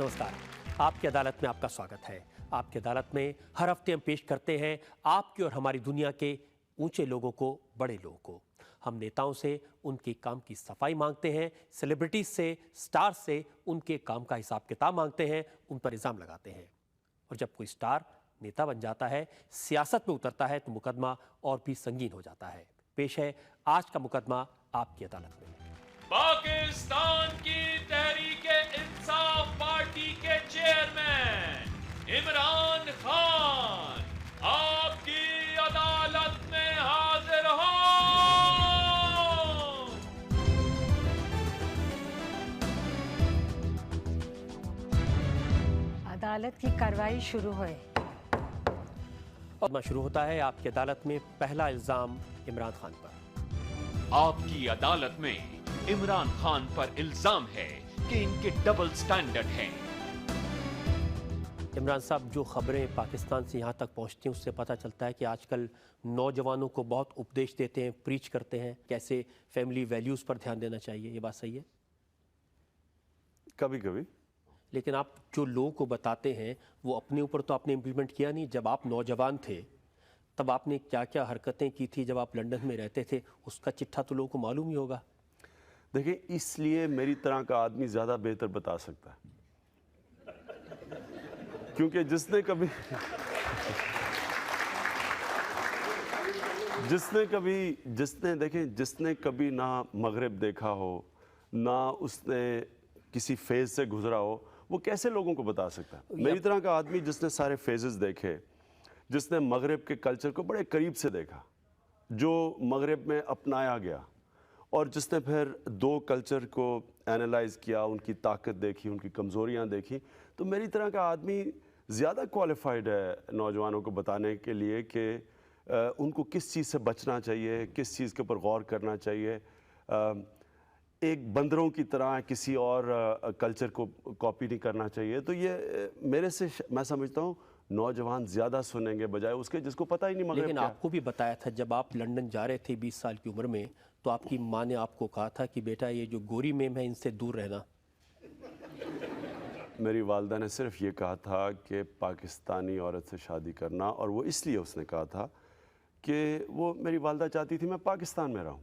नमस्कार, आपकी अदालत में आपका स्वागत है। आपकी अदालत में हर हफ्ते हम पेश करते हैं आपकी और हमारी दुनिया के ऊंचे लोगों को, बड़े लोगों को। हम नेताओं से उनके काम की सफाई मांगते हैं, सेलिब्रिटीज से, स्टार से उनके काम का हिसाब किताब मांगते हैं, उन पर इल्जाम लगाते हैं। और जब कोई स्टार नेता बन जाता है, सियासत में उतरता है, तो मुकदमा और भी संगीन हो जाता है। पेश है आज का मुकदमा आपकी अदालत में। पाकिस्तान की तहरीक-ए-इंसाफ पार्टी के चेयरमैन इमरान खान आपकी अदालत में हाजिर हो। अदालत की कार्रवाई शुरू हुई। मुकदमा शुरू होता है आपकी अदालत में। पहला इल्जाम इमरान खान पर। आपकी अदालत में इमरान खान पर इल्जाम है कि इनके डबल स्टैंडर्ड हैं। इमरान साहब, जो खबरें पाकिस्तान से यहाँ तक पहुँचती हैं उससे पता चलता है कि आजकल नौजवानों को बहुत उपदेश देते हैं, प्रीच करते हैं कैसे फैमिली वैल्यूज़ पर ध्यान देना चाहिए। ये बात सही है? कभी कभी। लेकिन आप जो लोगों को बताते हैं वो अपने ऊपर तो आपने इम्प्लीमेंट किया नहीं। जब आप नौजवान थे तब आपने क्या क्या हरकतें की थी जब आप लंदन में रहते थे, उसका चिट्ठा तो लोगों को मालूम ही होगा। देखिए, इसलिए मेरी तरह का आदमी ज़्यादा बेहतर बता सकता है, क्योंकि जिसने कभी ना मगरिब देखा हो, ना उसने किसी फेज से गुजरा हो, वो कैसे लोगों को बता सकता है। मेरी तरह का आदमी जिसने सारे फेजेस देखे, जिसने मगरिब के कल्चर को बड़े करीब से देखा, जो मगरिब में अपनाया गया, और जिसने फिर दो कल्चर को एनालाइज किया, उनकी ताकत देखी, उनकी कमज़ोरियाँ देखी, तो मेरी तरह का आदमी ज़्यादा क्वालिफाइड है नौजवानों को बताने के लिए कि उनको किस चीज़ से बचना चाहिए, किस चीज़ के ऊपर गौर करना चाहिए। एक बंदरों की तरह किसी और कल्चर को कॉपी नहीं करना चाहिए। तो ये मेरे से मैं समझता हूँ नौजवान ज़्यादा सुनेंगे बजाय उसके जिसको पता ही नहीं मगरिब। लेकिन आपको भी बताया था जब आप लंदन जा रहे थे 20 साल की उम्र में, तो आपकी माँ ने आपको कहा था कि बेटा ये जो गोरी मेम है इनसे दूर रहना। मेरी वालदा ने सिर्फ ये कहा था कि पाकिस्तानी औरत से शादी करना, और वो इसलिए उसने कहा था कि वो मेरी वालदा चाहती थी मैं पाकिस्तान में रहूं।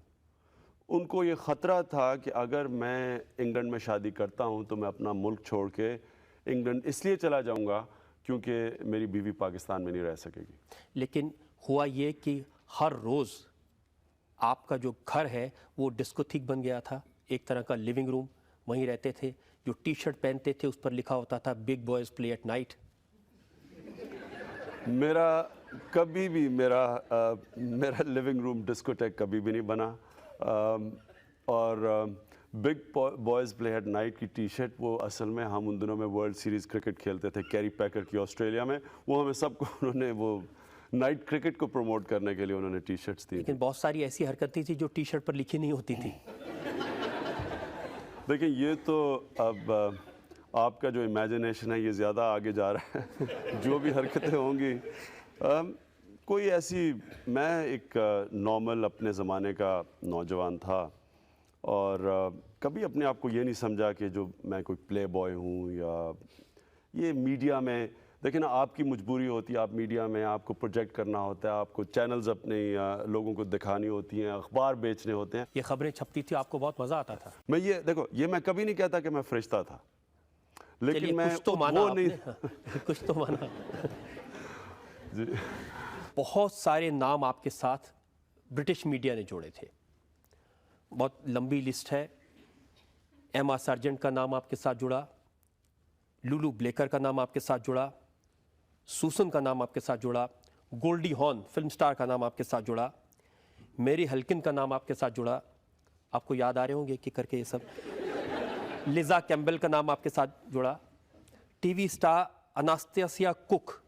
उनको ये ख़तरा था कि अगर मैं इंग्लैंड में शादी करता हूं तो मैं अपना मुल्क छोड़ के इंग्लैंड इसलिए चला जाऊंगा क्योंकि मेरी बीवी पाकिस्तान में नहीं रह सकेगी। लेकिन हुआ ये कि हर रोज़ आपका जो घर है वो डिस्कोथीक बन गया था, एक तरह का लिविंग रूम। वहीं रहते थे, जो टी शर्ट पहनते थे उस पर लिखा होता था big boys play at night. मेरा कभी भी मेरा लिविंग रूम डिस्कोटेक कभी भी नहीं बना। और big boys play at night की टी शर्ट, वो असल में हम उन दिनों में वर्ल्ड सीरीज़ क्रिकेट खेलते थे कैरी पैकर की ऑस्ट्रेलिया में, वो हमें सबको उन्होंने वो नाइट क्रिकेट को प्रमोट करने के लिए उन्होंने टी शर्ट्स दी। लेकिन बहुत सारी ऐसी हरकतें थी जो टी शर्ट पर लिखी नहीं होती थी। देखिए, ये तो अब आपका जो इमेजिनेशन है ये ज़्यादा आगे जा रहा है। जो भी हरकतें होंगी, कोई ऐसी, मैं एक नॉर्मल अपने ज़माने का नौजवान था, और कभी अपने आप को ये नहीं समझा कि जो मैं कोई प्ले बॉय हूँ या ये मीडिया में। देखिए ना, आपकी मजबूरी होती है, आप मीडिया में आपको प्रोजेक्ट करना होता है, आपको चैनल्स अपने लोगों को दिखानी होती हैं, अखबार बेचने होते हैं। ये खबरें छपती थी, आपको बहुत मज़ा आता था। मैं ये देखो, ये मैं कभी नहीं कहता कि मैं फरिश्ता था, लेकिन मैं कुछ तो माना वो नहीं कुछ तो माना। जी। बहुत सारे नाम आपके साथ ब्रिटिश मीडिया ने जोड़े थे, बहुत लंबी लिस्ट है। एमा सार्जेंट का नाम आपके साथ जुड़ा, लुलू ब्लेकर का नाम आपके साथ जुड़ा, सूसन का नाम आपके साथ जुड़ा, गोल्डी हॉर्न फिल्म स्टार का नाम आपके साथ जुड़ा, मेरी हल्किन का नाम आपके साथ जुड़ा। आपको याद आ रहे होंगे कि करके ये सब। लिजा कैम्बल का नाम आपके साथ जुड़ा, टीवी स्टार अनास्टेसिया कुक,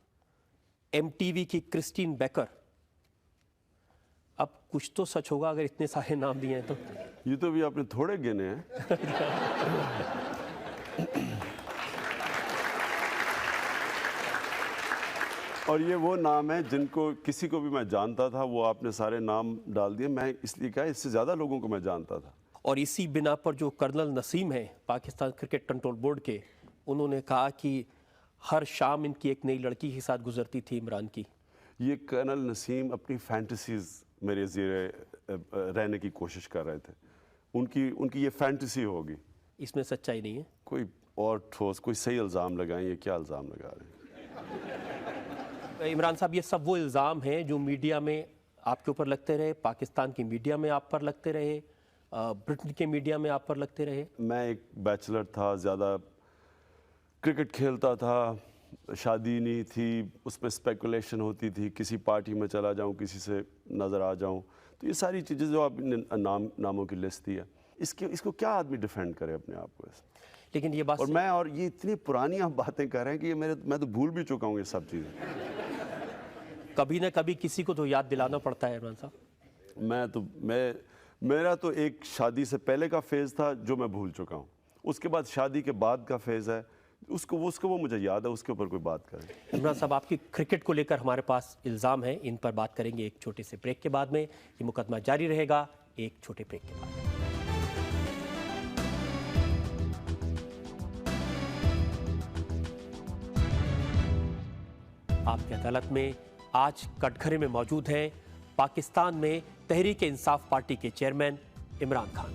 एमटीवी की क्रिस्टीन बेकर। अब कुछ तो सच होगा अगर इतने सारे नाम दिए हैं तो। ये तो भी आपने थोड़े गिने हैं। और ये वो नाम है जिनको किसी को भी मैं जानता था, वो आपने सारे नाम डाल दिए। मैं इसलिए कहा, इससे ज़्यादा लोगों को मैं जानता था। और इसी बिना पर जो कर्नल नसीम हैं पाकिस्तान क्रिकेट कंट्रोल बोर्ड के, انہوں نے کہا کہ ہر شام ان کی ایک نئی لڑکی کے ساتھ گزرتی تھی عمران کی. یہ کرنل نسیم اپنی فینٹیسیز میرے زیر رہنے کی کوشش کر رہے تھے. ان کی یہ فینٹیسی ہوگی. اس میں سچائی نہیں ہے. کوئی اور ٹھوس کوئی صحیح الزام لگائیں. یہ کیا الزام لگا رہے ہیں؟ عمران صاحب یہ سب وہ الزام ہیں جو میڈیا میں آپ کے اوپر لگتے رہے, پاکستان کی میڈیا میں آپ پر لگتے رہے, برٹن کے میڈیا میں آپ پر لگتے رہے. میں ایک بیچلر تھا, زیادہ کرکٹ کھیلتا تھا, شادی نہیں تھی, اس میں اسپیکولیشن ہوتی تھی, کسی پارٹی میں چلا جاؤں, کسی سے نظر آ جاؤں. تو یہ ساری چیزیں جو آپ نے ناموں کی لسٹ دی ہے, اس کو کیا آدمی ڈیفینڈ کرے اپنے آپ کو ایسے؟ لیکن یہ بات اور یہ اتنی پرانی آپ باتیں کر رہے ہیں کہ میں تو بھول بھی چکا ہوں یہ سب چیزیں. کبھی نہ کبھی کسی کو تو یاد دلانا پڑتا ہے عمران صاحب. میرا تو ایک شادی سے پہلے کا فیز تھا جو میں بھول چکا ہوں. اس کے بعد شادی کے بعد کا فیز ہے, اس کو وہ مجھے یاد ہے, اس کے اوپر کوئی بات کرے. عمران صاحب آپ کی کرکٹ کو لے کر ہمارے پاس الزام ہیں, ان پر بات کریں گے ایک چھوٹے سے بریک کے بعد میں. یہ مقدمہ جاری رہے گا ایک چھوٹے بریک کے بعد. آپ کی عدالت میں آج کٹگھرے میں موجود ہیں پاکستان میں تحریک انصاف پارٹی کے چیئرمین عمران خان.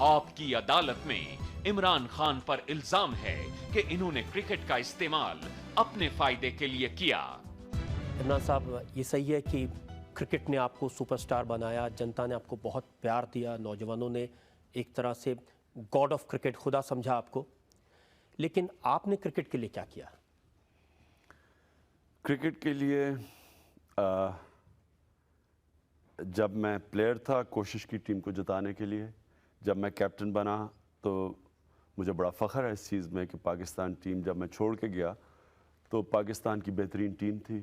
آپ کی عدالت میں عمران خان پر الزام ہے کہ انہوں نے کرکٹ کا استعمال اپنے فائدے کے لیے کیا. عمران صاحب یہ صحیح ہے کہ کرکٹ نے آپ کو سپر سٹار بنایا, جنتا نے آپ کو بہت پیار دیا, نوجوانوں نے ایک طرح سے گاڈ آف کرکٹ, خدا سمجھا آپ کو, لیکن آپ نے کرکٹ کے لیے کیا کیا؟ کرکٹ کے لیے جب میں پلیئر تھا کوشش کی ٹیم کو جتانے کے لیے. جب میں کیپٹن بنا تو مجھے بڑا فخر ہے اس چیز میں کہ پاکستان ٹیم جب میں چھوڑ کے گیا تو پاکستان کی بہترین ٹیم تھی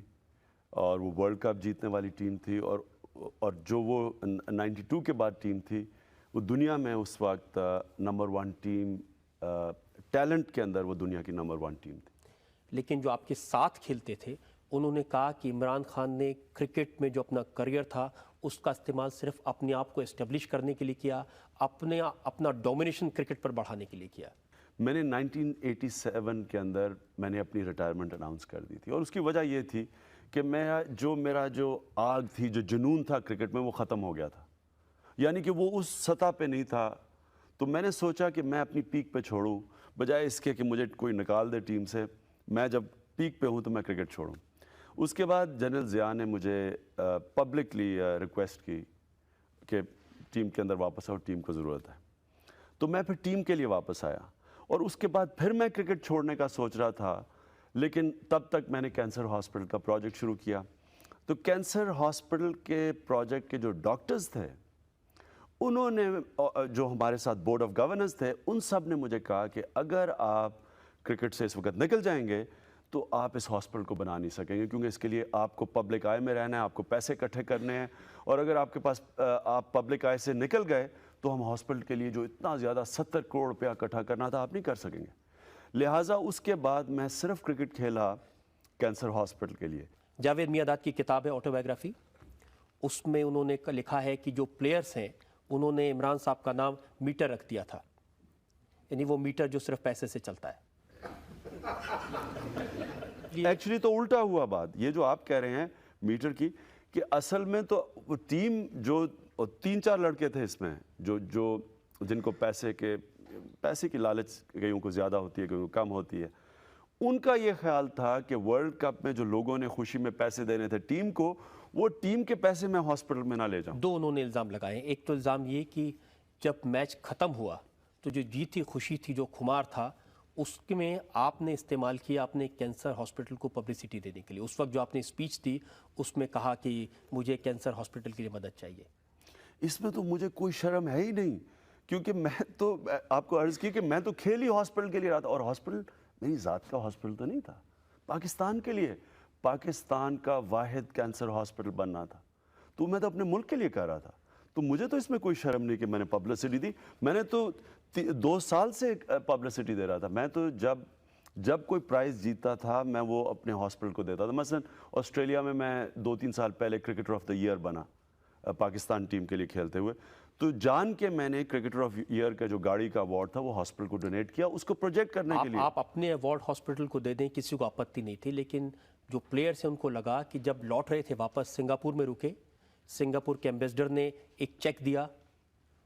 اور وہ ورلڈ کپ جیتنے والی ٹیم تھی, اور جو وہ 92 کے بعد ٹیم تھی وہ دنیا میں اس وقت نمبر 1 ٹیم, ٹیلنٹ کے اندر وہ دنیا کی نمبر 1 ٹیم تھی. لیکن جو آپ کے ساتھ کھیلتے تھے انہوں نے کہا کہ عمران خان نے کرکٹ میں جو اپنا کریئر تھا اس کا استعمال صرف اپنے آپ کو اسٹیبلش کرنے کے لیے کیا, اپنا ڈومینیشن کرکٹ پر بڑھانے کے لیے کیا. میں نے 1987 کے اندر میں نے اپنی ریٹائرمنٹ اناؤنس کر دی تھی, اور اس کی وجہ یہ تھی کہ میرا جو آگ تھی, جو جنون تھا کرکٹ میں, وہ ختم ہو گیا تھا. یعنی کہ وہ اس سطح پہ نہیں تھا. تو میں نے سوچا کہ میں اپنی پیک پہ چھوڑوں بجائے اس کے کہ مجھے کوئی نکال دے ٹیم سے. میں جب پیک پہ ہوں تو میں کرکٹ چھوڑوں. اس کے بعد جنرل ضیاء نے مجھے پبلکلی ریکویسٹ کی کہ ٹیم کے اندر واپس آؤ, ٹیم کو ضرورت ہے. تو میں پھر ٹیم کے لیے واپس آیا, اور اس کے بعد پھر میں کرکٹ چھوڑنے کا سوچ رہا تھا, لیکن تب تک میں نے کینسر ہاسپٹل کا پروجیکٹ شروع کیا. تو کینسر ہاسپٹل کے پروجیکٹ کے جو ڈاکٹرز تھے انہوں نے, جو ہمارے ساتھ بورڈ آف گورننس تھے, ان سب نے مجھے کہا کہ اگر آپ کرکٹ سے اس وقت نکل جائیں گے تو آپ اس ہاسپٹل کو بنا نہیں سکیں گے, کیونکہ اس کے لیے آپ کو پبلک آئی میں رہنا ہے, آپ کو پیسے اکٹھے کرنے ہیں, اور اگر آپ کے پاس آپ پبلک آئی سے نکل گئے تو ہم ہاسپٹل کے لیے جو اتنا زیادہ 70 کروڑ روپیہ اکٹھا کرنا تھا آپ نہیں کر سکیں گے. لہٰذا اس کے بعد میں صرف کرکٹ کھیلا کینسر ہاسپٹل کے لیے. جاوید میاں کی کتاب ہے آٹو بایوگرافی, اس میں انہوں نے لکھا ہے کہ جو پلیئرز ہیں انہوں نے عمران صاحب کا نام میٹر رکھ دیا تھا, یعنی وہ میٹر جو صرف پیسے سے چلتا ہے. ایکچولی تو الٹا ہوا بات, یہ جو آپ کہہ رہے ہیں میٹر کی, کہ اصل میں تو وہ ٹیم جو 3-4 لڑکے تھے اس میں جو جن کو پیسے کی لالچ کئیوں کو زیادہ ہوتی ہے, کئیوں کو کم ہوتی ہے, ان کا یہ خیال تھا کہ ورلڈ کپ میں جو لوگوں نے خوشی میں پیسے دینے تھے ٹیم کو, وہ ٹیم کے پیسے میں ہاسپٹل میں نہ لے جاؤں. 2 انہوں نے الزام لگائے ہیں. ایک تو الزام یہ کہ جب میچ ختم ہوا تو جو جیتی خوشی تھی, جو خمار تھا, اس میں آپ نے استعمال کیا اپنے کینسر ہاسپٹل کو پبلسٹی دینے کے لیے. اس وقت جو آپ نے اسپیچ دی اس میں کہا کہ مجھے کینسر ہاسپٹل کے لیے مدد چاہیے. اس میں تو مجھے کوئی شرم ہے ہی نہیں, کیونکہ میں تو آپ کو عرض کی کہ میں تو کھیل ہی ہاسپٹل کے لیے رہا تھا, اور ہاسپٹل میری ذات کا ہاسپٹل تو نہیں تھا, پاکستان کے لیے, پاکستان کا واحد کینسر ہاسپٹل بننا تھا. تو میں تو اپنے ملک کے لیے کر رہا تھا, تو مجھے تو اس میں کوئی شرم نہیں کہ میں نے پبلسٹی دی. میں نے تو 2 سال سے پبلسٹی دے رہا تھا. میں تو جب کوئی پرائز جیتا تھا میں وہ اپنے ہاسپٹل کو دیتا تھا. مثلا آسٹریلیا میں 2-3 سال پہلے کرکٹر آف دا ایئر بنا پاکستان ٹیم کے لیے کھیلتے ہوئے, تو جان کے میں نے کرکٹر آف ایئر کا جو گاڑی کا ایوارڈ تھا وہ ہاسپٹل کو ڈونیٹ کیا اس کو پروجیکٹ کرنے کے لیے. آپ اپنے ایوارڈ ہاسپٹل کو دے دیں, کسی کو آپتی نہیں تھی, لیکن جو پلیئرس ہیں ان کو لگا کہ جب لوٹ رہے تھے واپس سنگاپور میں رکے, سنگاپور کے ایمبیسڈر نے ایک چیک دیا,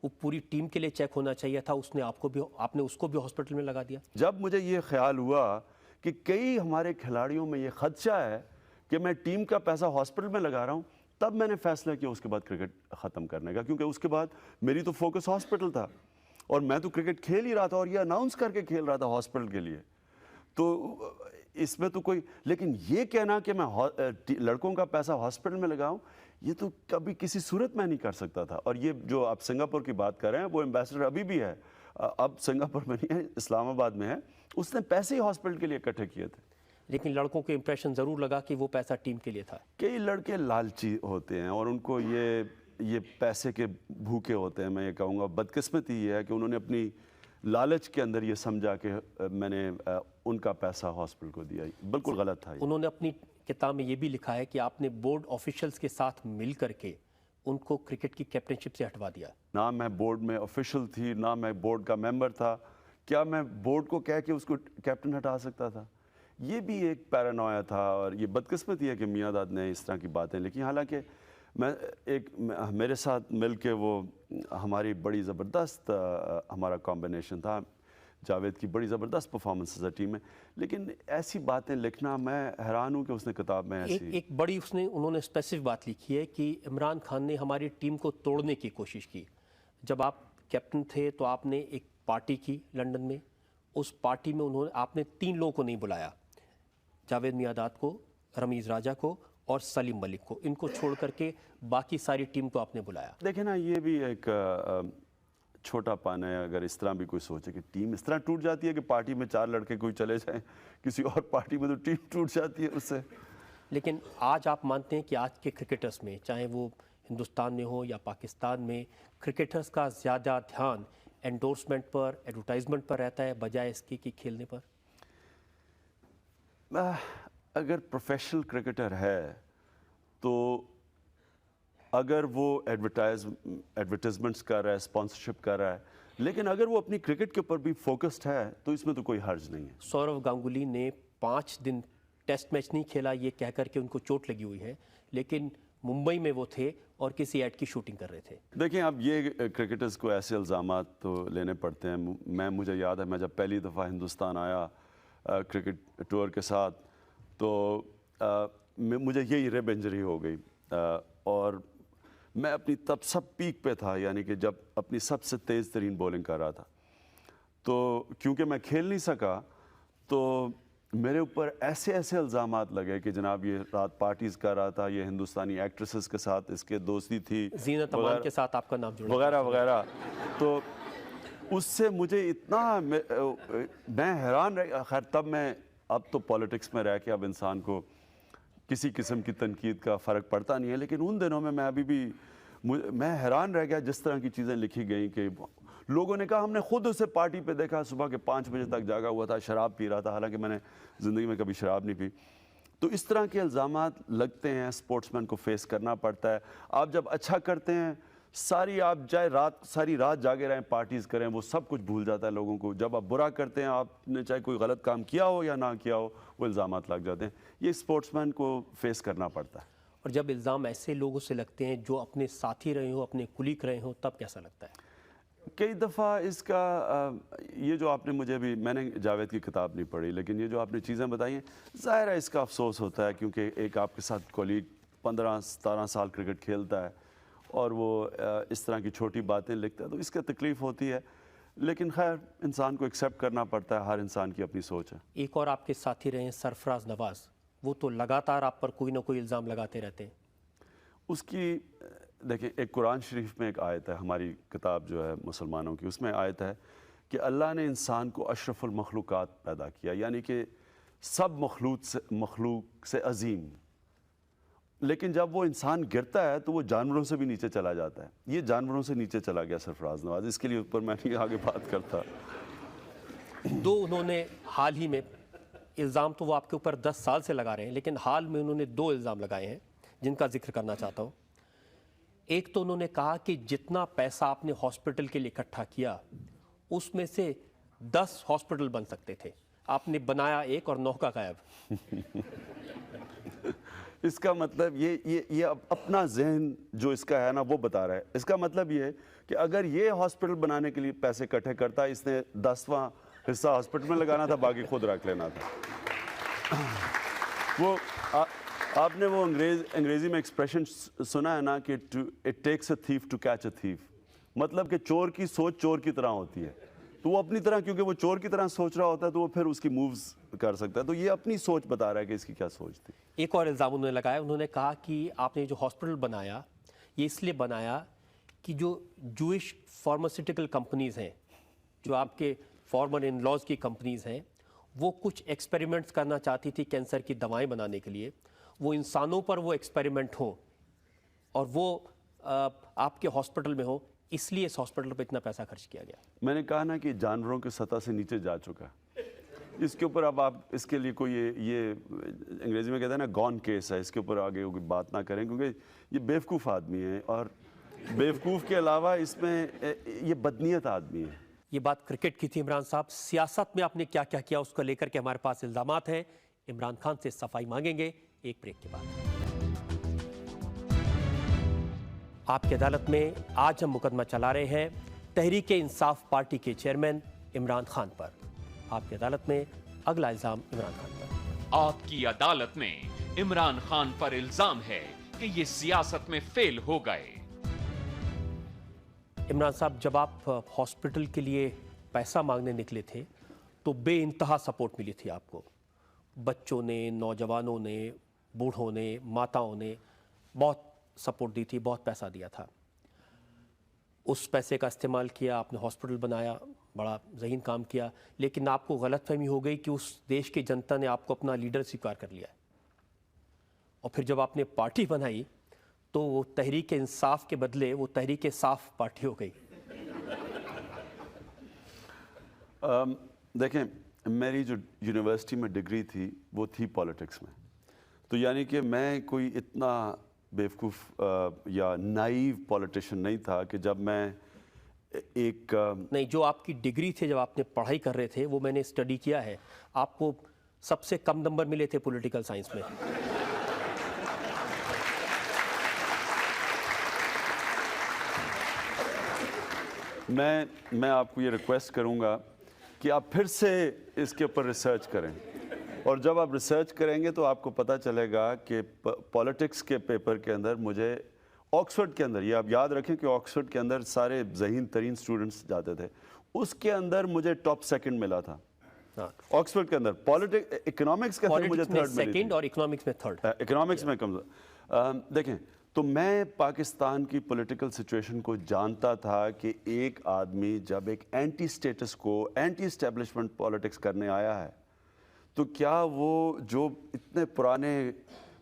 وہ پوری ٹیم کے لیے چیک ہونا چاہیے تھا, اس نے آپ نے اس کو بھی ہاسپٹل میں لگا دیا. جب مجھے یہ خیال ہوا کہ کئی ہمارے کھلاڑیوں میں یہ خدشہ ہے کہ میں ٹیم کا پیسہ ہاسپٹل میں لگا رہا ہوں, تب میں نے فیصلہ کیا اس کے بعد کرکٹ ختم کرنے کا, کیونکہ اس کے بعد میری تو فوکس ہاسپٹل تھا اور میں تو کرکٹ کھیل ہی رہا تھا اور یہ اناؤنس کر کے کھیل رہا تھا ہاسپٹل کے لیے. تو اس میں تو کوئی, لیکن یہ کہنا کہ میں لڑکوں کا پیسہ ہاسپٹل میں لگاؤں, یہ تو کبھی کسی صورت میں نہیں کر سکتا تھا. اور یہ جو آپ سنگاپور کی بات کر رہے ہیں وہ ایمبیسڈر ابھی بھی ہے, اب سنگاپور میں نہیں ہے, اسلام آباد میں ہے, اس نے پیسے ہی ہاسپٹل کے لیے اکٹھے کیے تھے. لیکن لڑکوں کو امپریشن ضرور لگا کہ وہ پیسہ ٹیم کے لیے تھا. کئی لڑکے لالچی ہوتے ہیں اور ان کو یہ پیسے کے بھوکے ہوتے ہیں. میں یہ کہوں گا بدقسمتی یہ ہے کہ انہوں نے اپنی لالچ کے اندر یہ سمجھا کہ میں نے ان کا پیسہ ہاسپٹل کو دیا. بالکل غلط تھا. انہوں نے اپنی کتاب میں یہ بھی لکھا ہے کہ آپ نے بورڈ آفیشلز کے ساتھ مل کر کے ان کو کرکٹ کی کیپٹنشپ سے ہٹوا دیا. نہ میں بورڈ میں آفیشل تھی, نہ میں بورڈ کا ممبر تھا. کیا میں بورڈ کو کہہ کے اس کو کیپٹن ہٹا سکتا تھا؟ یہ بھی ایک پیرانویا تھا. اور یہ بدقسمتی ہے کہ میاں داد نے اس طرح کی باتیں لکھی. حالانکہ میرے ساتھ مل کے وہ ہماری بڑی زبردست ہمارا کمبینیشن تھا, جاوید کی بڑی زبردست پرفارمنس ہے ٹیم میں, لیکن ایسی باتیں لکھنا, میں حیران ہوں کہ اس نے کتاب میں ایسی ایک بڑی انہوں نے اسپیسیفک بات لکھی ہے کہ عمران خان نے ہماری ٹیم کو توڑنے کی کوشش کی. جب آپ کیپٹن تھے تو آپ نے ایک پارٹی کی لنڈن میں, اس پارٹی میں آپ نے 3 لوگوں کو نہیں بلایا, جاوید میاں-داد کو, رمیز راجہ کو اور سلیم ملک کو. ان کو چھوڑ کر کے باقی ساری ٹیم کو آپ نے بلایا. دیکھیں نا, یہ بھی ایک چھوٹا پن ہے اگر اس طرح بھی کوئی سوچے کہ ٹیم اس طرح ٹوٹ جاتی ہے کہ پارٹی میں 4 لڑکے کوئی چلے جائیں کسی اور پارٹی میں, تو ٹیم ٹوٹ جاتی ہے اس سے. لیکن آج آپ مانتے ہیں کہ آج کے کرکٹرز میں, چاہے وہ ہندوستان میں ہو یا پاکستان میں, کرکٹرز کا زیادہ دھیان انڈورسمنٹ پر, ایڈورٹائزمنٹ پر رہتا ہے بجائے اس کی کہ کھیلنے پر؟ اگر پروفیشنل کرکٹر ہے تو اگر وہ ایڈورٹائزمنٹس کر رہا ہے, اسپانسرشپ کر رہا ہے, لیکن اگر وہ اپنی کرکٹ کے اوپر بھی فوکسڈ ہے تو اس میں تو کوئی حرج نہیں ہے. سورو گانگولی نے 5 دن ٹیسٹ میچ نہیں کھیلا یہ کہہ کر کے ان کو چوٹ لگی ہوئی ہے, لیکن ممبئی میں وہ تھے اور کسی ایڈ کی شوٹنگ کر رہے تھے. دیکھیں اب یہ کرکٹرز کو ایسے الزامات تو لینے پڑتے ہیں. مجھے یاد ہے میں جب پہلی دفعہ ہندوستان آیا کرکٹ ٹور کے ساتھ تو مجھے یہی ریب انجری ہو گئی اور میں اپنی تب سب پیک پہ تھا, یعنی کہ جب اپنی سب سے تیز ترین بولنگ کر رہا تھا. تو کیونکہ میں کھیل نہیں سکا تو میرے اوپر ایسے الزامات لگے کہ جناب یہ رات پارٹیز کر رہا تھا, یہ ہندوستانی ایکٹریسز کے ساتھ اس کے دوستی تھی, زینت امان کے ساتھ آپ کا نام جڑا, وغیرہ وغیرہ. تو اس سے مجھے اتنا میں حیران رہ, خیر تب میں, اب تو پولیٹکس میں رہ کے اب انسان کو کسی قسم کی تنقید کا فرق پڑتا نہیں ہے, لیکن ان دنوں میں ابھی بھی میں حیران رہ گیا جس طرح کی چیزیں لکھی گئیں کہ لوگوں نے کہا ہم نے خود اسے پارٹی پہ دیکھا, صبح کے 5 بجے تک جاگا ہوا تھا, شراب پی رہا تھا, حالانکہ میں نے زندگی میں کبھی شراب نہیں پی. تو اس طرح کے الزامات لگتے ہیں, اسپورٹس مین کو فیس کرنا پڑتا ہے. آپ جب اچھا کرتے ہیں آپ ساری رات جاگے رہیں, پارٹیز کریں, وہ سب کچھ بھول جاتا ہے لوگوں کو. جب آپ برا کرتے ہیں, آپ نے چاہے کوئی غلط کام کیا ہو یا نہ کیا ہو, وہ الزامات لگ جاتے ہیں. یہ اسپورٹس مین کو فیس کرنا پڑتا ہے. اور جب الزام ایسے لوگوں سے لگتے ہیں جو اپنے ساتھی رہے ہوں, اپنے کلیگ رہے ہوں, تب کیسا لگتا ہے؟ کئی دفعہ اس کا یہ جو آپ نے مجھے بھی, میں نے جاوید کی کتاب نہیں پڑھی, لیکن یہ جو آپ نے چیزیں بتائی ہیں, ظاہر ہے اس کا افسوس ہوتا ہے کیونکہ ایک آپ کے ساتھ کولیگ 15-17 سال کرکٹ کھیلتا ہے اور وہ اس طرح کی چھوٹی باتیں لکھتا ہے, تو اس کا تکلیف ہوتی ہے. لیکن خیر انسان کو ایکسیپٹ کرنا پڑتا ہے, ہر انسان کی اپنی سوچ ہے. ایک اور آپ کے ساتھی رہے ہیں سرفراز نواز, وہ تو لگاتار آپ پر کوئی نہ کوئی الزام لگاتے رہتے ہیں. اس کی دیکھیں, ایک قرآن شریف میں ایک آیت ہے, ہماری کتاب جو ہے مسلمانوں کی, اس میں آیت ہے کہ اللہ نے انسان کو اشرف المخلوقات پیدا کیا, یعنی کہ سب مخلوق سے عظیم. لیکن جب وہ انسان گرتا ہے تو وہ جانوروں سے بھی نیچے چلا جاتا ہے. یہ جانوروں سے نیچے چلا گیا سرفراز نواز, اس کے لیے اوپر میں نہیں آگے بات کرتا. انہوں نے حال ہی میں الزام, تو وہ آپ کے اوپر 10 سال سے لگا رہے ہیں, لیکن حال میں انہوں نے 2 الزام لگائے ہیں جن کا ذکر کرنا چاہتا ہوں. एक तो उन्होंने कहा कि जितना पैसा आपने हॉस्पिटल के लिए इकट्ठा किया उसमें से 10 हॉस्पिटल बन सकते थे, आपने बनाया एक और 9 का गायब। इसका मतलब ये अपना जहन जो इसका है ना वो बता रहा है। इसका मतलब ये है कि अगर ये हॉस्पिटल बनाने के लिए पैसे इकट्ठे करता, इसने 10वां हिस्सा हॉस्पिटल में लगाना था, बाकी खुद रख लेना था। वो आपने वो अंग्रेजी में एक्सप्रेशन सुना है ना कि it takes a thief to catch a thief, मतलब कि चोर की सोच चोर की तरह होती है। तो वो अपनी तरह, क्योंकि वो चोर की तरह सोच रहा होता है तो वो फिर उसकी मूव्स कर सकता है। तो ये अपनी सोच बता रहा है कि इसकी क्या सोच थी। एक और इल्ज़ाम उन्होंने लगाया, उन्होंने कहा कि आपने जो हॉस्पिटल बनाया ये इसलिए बनाया कि जो जूइश फार्मास्यूटिकल कंपनीज़ हैं, जो आपके फॉर्मर इन लॉज की कंपनीज़ हैं, वो कुछ एक्सपेरिमेंट्स करना चाहती थी कैंसर की दवाएं बनाने के लिए, वो इंसानों पर वो एक्सपेरिमेंट हों और वो आपके हॉस्पिटल में हो, इसलिए इस हॉस्पिटल पर इतना पैसा खर्च किया गया। मैंने कहा ना कि जानवरों की सतह से नीचे जा चुका है। इसके ऊपर अब आप इसके लिए कोई ये अंग्रेजी में कहते हैं ना गॉन केस है, इसके ऊपर आगे कोई बात ना करें क्योंकि ये बेवकूफ़ आदमी है और बेवकूफ़ के अलावा इसमें ये बदनीयत आदमी है। ये बात क्रिकेट की थी इमरान साहब। सियासत में आपने क्या क्या किया उसको लेकर के हमारे पास इल्ज़ामात हैं। इमरान खान से सफाई मांगेंगे एक ब्रेक के बाद। आपकी अदालत में आज हम मुकदमा चला रहे हैं तहरीक इंसाफ पार्टी के चेयरमैन इमरान खान पर। आपकी अदालत में अगला इल्जाम इमरान खान पर। आपकी अदालत में इमरान खान पर इल्जाम है कि ये सियासत में फेल हो गए। इमरान साहब, जब आप हॉस्पिटल के लिए पैसा मांगने निकले थे तो बेइंतहा सपोर्ट मिली थी आपको। बच्चों ने, नौजवानों ने, बूढ़ों ने, माताओं ने बहुत सपोर्ट दी थी, बहुत पैसा दिया था। उस पैसे का इस्तेमाल किया, आपने हॉस्पिटल बनाया, बड़ा ज़हीन काम किया, लेकिन आपको गलतफहमी हो गई कि उस देश की जनता ने आपको अपना लीडर स्वीकार कर लिया है। और फिर जब आपने पार्टी बनाई तो वो तहरीक इंसाफ के बदले वो तहरीक साफ पार्टी हो गई। देखें, मेरी जो यूनिवर्सिटी में डिग्री थी वो थी पॉलिटिक्स में, तो यानी कि मैं कोई इतना बेवकूफ़ या नाइव पॉलिटिशियन नहीं था कि जब मैं एक नहीं, जो आपकी डिग्री थे, जब आपने पढ़ाई कर रहे थे, वो मैंने स्टडी किया है, आपको सबसे कम नंबर मिले थे पॉलिटिकल साइंस में। मैं आपको ये रिक्वेस्ट करूंगा कि आप फिर से इसके ऊपर रिसर्च करें, और जब आप रिसर्च करेंगे तो आपको पता चलेगा कि पॉलिटिक्स के पेपर के अंदर मुझे ऑक्सफोर्ड के अंदर, ये आप याद रखें कि ऑक्सफोर्ड के अंदर सारे ज़हीन तरीन स्टूडेंट्स जाते थे, उसके अंदर मुझे टॉप सेकंड मिला था। ऑक्सफोर्ड के अंदर इकोनॉमिक्स के अंदर मुझे थर्ड मिली थी, और इकोनॉमिक्स में थर्ड। इकोनॉमिक्स में कम। देखें, तो मैं पाकिस्तान की पॉलिटिकल सिचुएशन को जानता था कि एक आदमी जब एक एंटी स्टेटस को, एंटी एस्टेब्लिशमेंट पॉलिटिक्स करने आया है, तो क्या वो जो इतने पुराने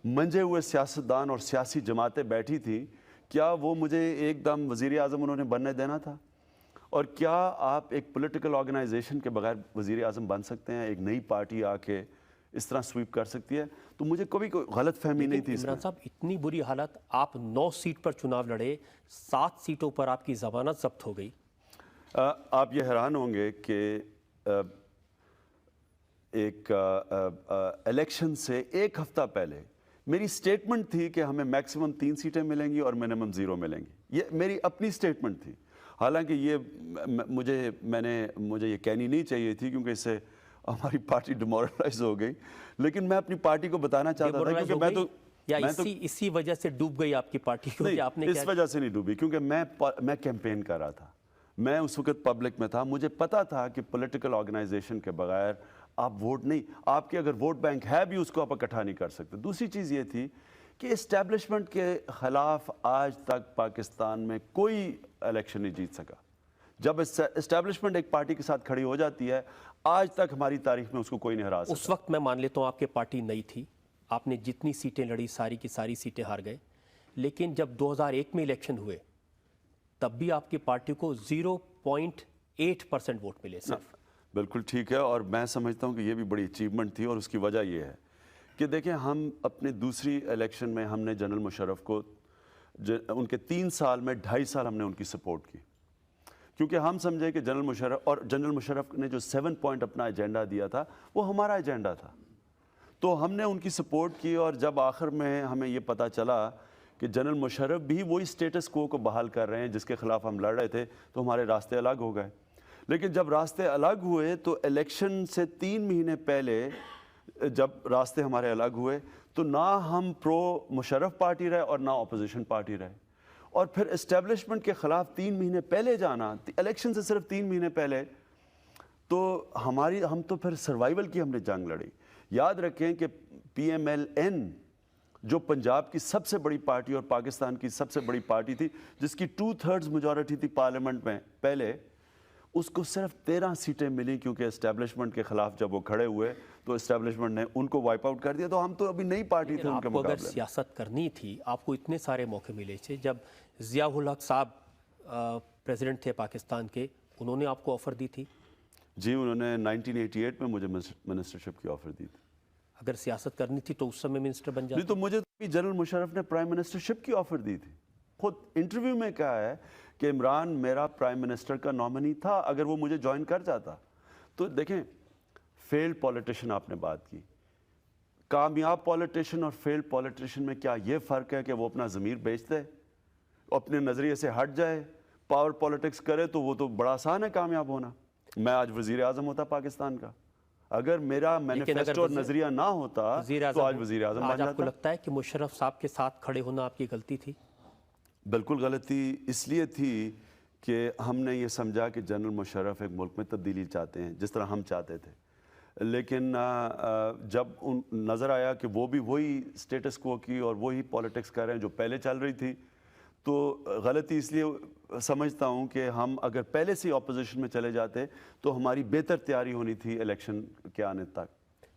मंजे हुए सियासतदान और सियासी जमातें बैठी थी, क्या वो मुझे एकदम वज़ीर आज़म उन्होंने बनने देना था? और क्या आप एक पॉलिटिकल ऑर्गेनाइजेशन के बगैर वज़ीर आज़म बन सकते हैं? एक नई पार्टी आके इस तरह स्वीप कर सकती है? तो मुझे कभी कोई गलत फहमी नहीं थी। इमरान साहब, इतनी बुरी हालत, आप 9 सीट पर चुनाव लड़े, 7 सीटों पर आपकी जमानत जब्त हो गई। आप ये हैरान होंगे कि एक इलेक्शन से एक हफ्ता पहले मेरी स्टेटमेंट थी कि हमें मैक्सिमम 3 सीटें मिलेंगी और मिनिमम 0 मिलेंगी। ये मेरी अपनी स्टेटमेंट थी। हालांकि ये मुझे ये कहनी नहीं चाहिए थी क्योंकि इससे हमारी पार्टी डिमोरलाइज हो गई, लेकिन मैं अपनी पार्टी को बताना चाहता था क्योंकि इसी वजह से डूब गई आपकी पार्टी को? नहीं, आपने इस वजह से नहीं डूबी क्योंकि मैं कैंपेन कर रहा था, मैं उस वक्त पब्लिक में था, मुझे पता था कि पॉलिटिकल ऑर्गेनाइजेशन के बगैर आप वोट नहीं, आपके अगर वोट बैंक है भी उसको आप इकट्ठा नहीं कर सकते। दूसरी चीज़ ये थी कि इस्टेब्लिशमेंट के ख़िलाफ़ आज तक पाकिस्तान में कोई इलेक्शन नहीं जीत सका। जब इस्टेब्लिशमेंट एक पार्टी के साथ खड़ी हो जाती है, आज तक हमारी तारीख में उसको कोई नहीं हरा सका। उस वक्त मैं मान लेता हूँ आपकी पार्टी नई थी, आपने जितनी सीटें लड़ी सारी की सारी सीटें हार गए, लेकिन जब 2001 में इलेक्शन हुए तब भी आपकी पार्टी को 0.8% वोट मिले सिर्फ। बिल्कुल ठीक है, और मैं समझता हूँ कि ये भी बड़ी अचीवमेंट थी, और उसकी वजह ये है कि देखें, हम अपने दूसरी इलेक्शन में हमने जनरल मुशर्रफ को ان کے 3 سال میں 2.5 سال ہم نے ان کی سپورٹ کی، کیونکہ ہم سمجھے کہ جنرل مشرف نے جو 7 پوائنٹ اپنا ایجنڈا دیا تھا وہ ہمارا ایجنڈا تھا، تو ہم نے ان کی سپورٹ کی. اور جب آخر میں ہمیں یہ پتہ چلا کہ جنرل مشرف بھی وہی سٹیٹس کو بحال کر رہے ہیں جس کے خلاف ہم لڑ رہے تھے، تو ہمارے راستے الگ ہو گئے. لیکن جب راستے الگ ہوئے تو الیکشن سے 3 مہینے پہلے جب راستے ہمارے الگ ہوئے تو نہ ہم پرو مشرف پارٹی رہے اور نہ اپوزیشن پارٹی رہے. اور پھر اسٹیبلشمنٹ کے خلاف 3 مہینے پہلے جانا، الیکشن سے صرف 3 مہینے پہلے، تو ہم تو پھر سروائیول کی ہم نے جنگ لڑی. یاد رکھیں کہ PMLN جو پنجاب کی سب سے بڑی پارٹی اور پاکستان کی سب سے بڑی پارٹی تھی، جس کی 2/3 میجورٹی تھی پارلیمنٹ میں پہلے، اس کو صرف 13 سیٹیں ملی، کیونکہ اسٹیبلشمنٹ کے خلاف جب وہ کھڑے ہوئے تو اسٹیبلشمنٹ نے ان کو وائپ آؤٹ کر دیا. تو ہم تو ابھی نئی پارٹی تھے ان کے آپ کو اگر مقابلے. سیاست کرنی تھی، آپ کو اتنے سارے موقع ملے تھے. جب ضیاء الحق صاحب پریزیڈنٹ تھے پاکستان کے، انہوں نے آپ کو آفر دی تھی؟ جی، انہوں نے 1988 میں مجھے منسٹرشپ کی آفر دی تھی. اگر سیاست کرنی تھی تو اس سمے منسٹر بن جاتے. نہیں تو مجھے جنرل مشرف نے پرائم منسٹرشپ کی آفر دی تھی. خود انٹرویو میں کہا ہے کہ عمران میرا پرائم منسٹر کا نامنی تھا اگر وہ مجھے جوائن کر جاتا. تو دیکھیں، فیلڈ پولیٹیشین آپ نے بات کی، کامیاب پولیٹیشین اور فیلڈ پولیٹیشین میں کیا یہ فرق ہے کہ وہ اپنا ضمیر بیچ دے، اپنے نظریے سے ہٹ جائے، پاور پولیٹکس کرے؟ تو وہ تو بڑا آسان ہے کامیاب ہونا. میں آج وزیر اعظم ہوتا پاکستان کا، اگر میرا مینیفیسٹو اور نظریہ نہ ہوتا تو آج وزیر اعظم بن جاتا. آپ کو لگتا ہے کہ مشرف صاحب کے ساتھ کھڑے ہونا آپ کی غلطی تھی؟ بالکل غلطی اس لیے تھی کہ ہم نے یہ سمجھا کہ جنرل مشرف ایک ملک میں تبدیلی چاہتے ہیں جس طرح ہم چاہتے تھے. لیکن جب نظر آیا کہ وہ بھی وہی سٹیٹس کو کی اور وہی پولیٹکس کر رہے ہیں جو پہلے چل رہی تھی، تو غلطی اس لیے سمجھتا ہوں کہ ہم اگر پہلے سے اپوزیشن میں چلے جاتے تو ہماری بہتر تیاری ہونی تھی الیکشن کے آنے تک.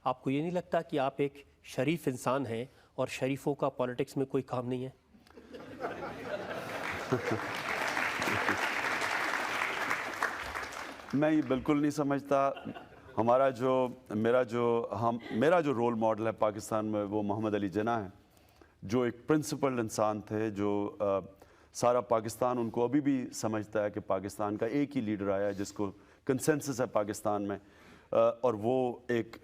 آپ کو یہ نہیں لگتا کہ آپ ایک شریف انسان ہیں اور شریفوں کا پولیٹکس میں کوئی کام نہیں ہے؟ میں یہ بالکل نہیں سمجھتا. میرا جو رول ماڈل ہے پاکستان میں وہ محمد علی جناح ہیں، جو ایک پرنسپل انسان تھے، جو سارا پاکستان ان کو ابھی بھی سمجھتا ہے کہ پاکستان کا ایک ہی لیڈر آیا ہے جس کو کنسنسس ہے پاکستان میں، اور وہ ایک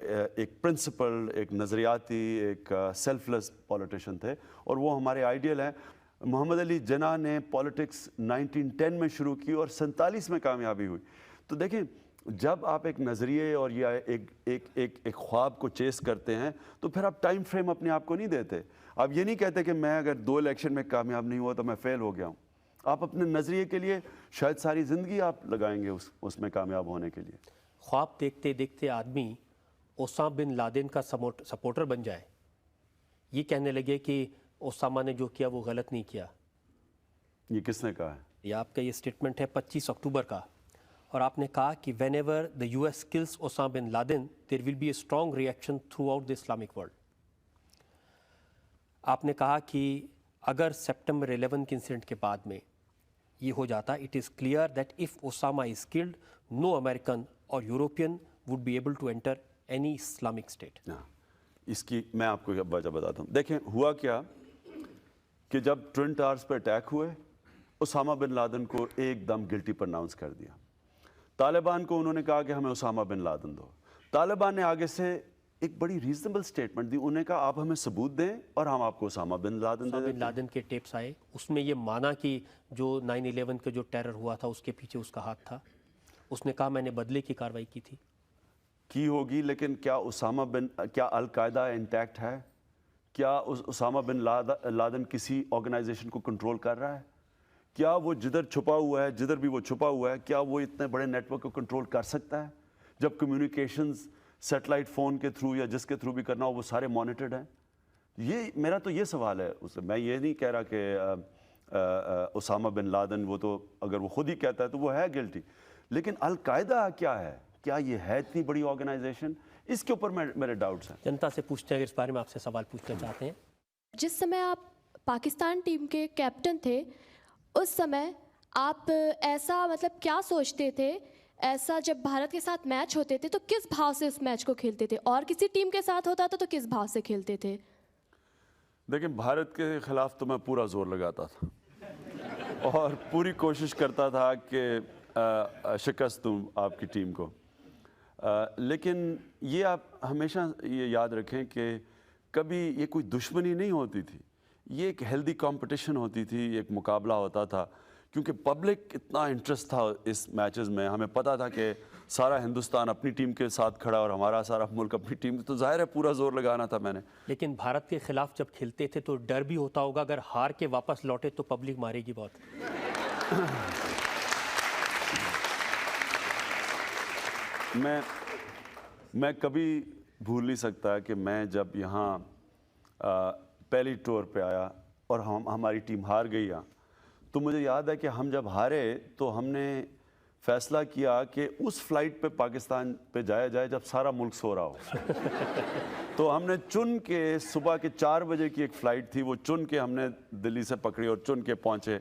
پرنسپل، ایک نظریاتی، ایک سیلف لیس پولیٹیشین تھے، اور وہ ہمارے آئیڈیل ہیں. محمد علی جناح نے پولیٹکس 1910 میں شروع کی اور 47 میں کامیابی ہوئی. تو دیکھیں، جب آپ ایک نظریے اور یا ایک خواب کو چیس کرتے ہیں تو پھر آپ ٹائم فریم اپنے آپ کو نہیں دیتے. آپ یہ نہیں کہتے کہ میں اگر 2 الیکشن میں کامیاب نہیں ہوا تو میں فیل ہو گیا ہوں. آپ اپنے نظریے کے لیے شاید ساری زندگی آپ لگائیں گے اس میں کامیاب ہونے کے لیے. خواب دیکھتے دیکھتے آدمی اسامہ بن لادن کا سپورٹر بن جائے، یہ کہنے لگے کہ اسامہ نے جو کیا وہ غلط نہیں کیا. یہ کس نے کہا ہے؟ یہ آپ کا یہ سٹیٹمنٹ ہے 25 اکتوبر کا، اور آپ نے کہا کہ whenever the US kills Osama bin Laden there will be a strong reaction throughout the Islamic world. آپ نے کہا کہ اگر سپٹمبر 11 کے انسیڈنٹ کے بعد میں یہ ہو جاتا، it is clear that if Osama is killed no American اور European would be able to enter any Islamic state. اس کی میں آپ کو وجہ بتاتا ہوں. دیکھیں ہوا کیا کہ جب ٹوئن ٹاورز پہ اٹیک ہوئے، اسامہ بن لادن کو ایک دم گلٹی پرناؤنس کر دیا. طالبان کو انہوں نے کہا کہ ہمیں اسامہ بن لادن دو. طالبان نے آگے سے ایک بڑی ریزنیبل سٹیٹمنٹ دی، انہوں نے کہا آپ ہمیں ثبوت دیں اور ہم آپ کو اسامہ بن لادن دے دیتے ہیں. بن لادن کے ٹیپس آئے، اس میں یہ مانا کہ جو 9/11 کا جو ٹیرر ہوا تھا اس کے پیچھے اس کا ہاتھ تھا. اس نے کہا میں نے بدلے کی کارروائی کی تھی. کی ہوگی، لیکن کیا کیا القاعدہ انٹیکٹ ہے؟ کیا اسامہ بن لادن کسی آرگنائزیشن کو کنٹرول کر رہا ہے؟ کیا وہ جدھر چھپا ہوا ہے، جدھر بھی وہ چھپا ہوا ہے، کیا وہ اتنے بڑے نیٹ ورک کو کنٹرول کر سکتا ہے جب کمیونیکیشنز سیٹلائٹ فون کے تھرو یا جس کے تھرو بھی کرنا ہو وہ سارے مانیٹرڈ ہیں؟ میرا تو یہ سوال ہے. میں یہ نہیں کہہ رہا کہ اسامہ بن لادن وہ تو اگر وہ خود ہی کہتا ہے تو وہ ہے گلٹی، لیکن القاعدہ کیا ہے؟ کیا یہ ہے اتنی بڑی آرگنائزیشن؟ اس کے اوپر میرے ڈاؤٹس ہیں. جنتا سے پوچھتے ہیں، اگر اس بارے میں آپ سے سوال پوچھنا چاہتے ہیں. جس سمے آپ پاکستان ٹیم کے کیپٹن تھے اس سمے آپ ایسا کیا سوچتے تھے؟ ایسا جب بھارت کے ساتھ میچ ہوتے تھے تو کس بھاؤ سے اس میچ کو کھیلتے تھے، اور کسی ٹیم کے ساتھ ہوتا تھا تو کس بھاؤ سے کھیلتے تھے؟ देखिए, भारत के खिलाफ तो मैं पूरा जोर लगाता था और पूरी कोशिश करता था कि शिकस्त दूं आपकी टीम को, लेकिन ये आप हमेशा ये याद रखें कि कभी ये कोई दुश्मनी नहीं होती थी, ये एक हेल्दी कंपटीशन होती थी, एक मुकाबला होता था, क्योंकि पब्लिक इतना इंटरेस्ट था इस मैचेस में। हमें पता था कि सारा हिंदुस्तान अपनी टीम के साथ खड़ा और हमारा सारा मुल्क अपनी टीम, तो जाहिर है पूरा जोर लगाना था मैंने। लेकिन भारत के खिलाफ जब खेलते थे तो डर भी होता होगा, अगर हार के वापस लौटे तो पब्लिक मारेगी बहुत। मैं कभी भूल नहीं सकता कि मैं जब यहाँ पहली टूर पे आया और हमारी टीम हार गई यहाँ, तो मुझे याद है कि हम जब हारे तो हमने फैसला किया कि उस फ्लाइट पे पाकिस्तान पे जाया जाए जब सारा मुल्क सो रहा हो। तो हमने चुन के, सुबह के 4 बजे की एक फ़्लाइट थी, वो चुन के हमने दिल्ली से पकड़ी और चुन के पहुँचे।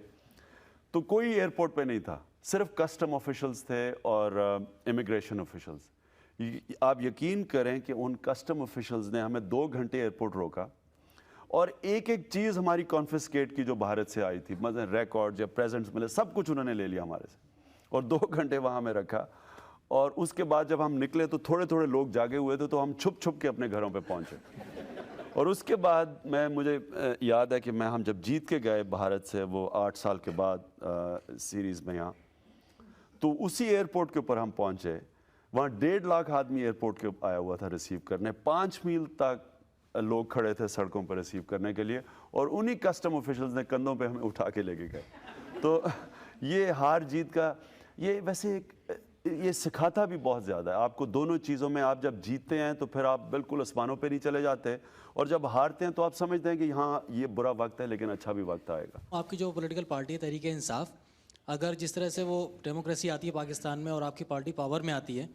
तो कोई एयरपोर्ट पे नहीं था, सिर्फ कस्टम ऑफिशल्स थे और इमिग्रेशन ऑफिशल्स। आप यकीन करें कि उन कस्टम ऑफिशल्स ने हमें 2 घंटे एयरपोर्ट रोका और एक एक चीज़ हमारी कॉन्फिस्केट की जो भारत से आई थी, मतलब रिकॉर्ड या प्रेजेंट्स मिले, सब कुछ उन्होंने ले लिया हमारे से और 2 घंटे वहाँ में रखा। और उसके बाद जब हम निकले तो थोड़े थोड़े लोग जागे हुए थे, तो हम छुप छुप के अपने घरों पे पहुँचे। और उसके बाद मुझे याद है कि हम जब जीत के गए भारत से, वो 8 साल के बाद सीरीज़ में यहाँ, तो उसी एयरपोर्ट के ऊपर हम पहुँचे। वहाँ 1.5 लाख आदमी एयरपोर्ट के आया हुआ था रिसीव करने, 5 मील तक लोग खड़े थे सड़कों पर रिसीव करने के लिए, और उन्हीं कस्टम ऑफिशल्स ने कंधों पे हमें उठा के लेके गए। तो ये हार जीत का ये वैसे ये सिखाता भी बहुत ज़्यादा है आपको दोनों चीज़ों में। आप जब जीतते हैं तो फिर आप बिल्कुल आसमानों पे नहीं चले जाते, और जब हारते हैं तो आप समझते हैं कि हाँ ये बुरा वक्त है लेकिन अच्छा भी वक्त आएगा। आपकी जो पॉलिटिकल पार्टी है तहरीक इंसाफ, अगर जिस तरह से वो डेमोक्रेसी आती है पाकिस्तान में और आपकी पार्टी पावर में आती है,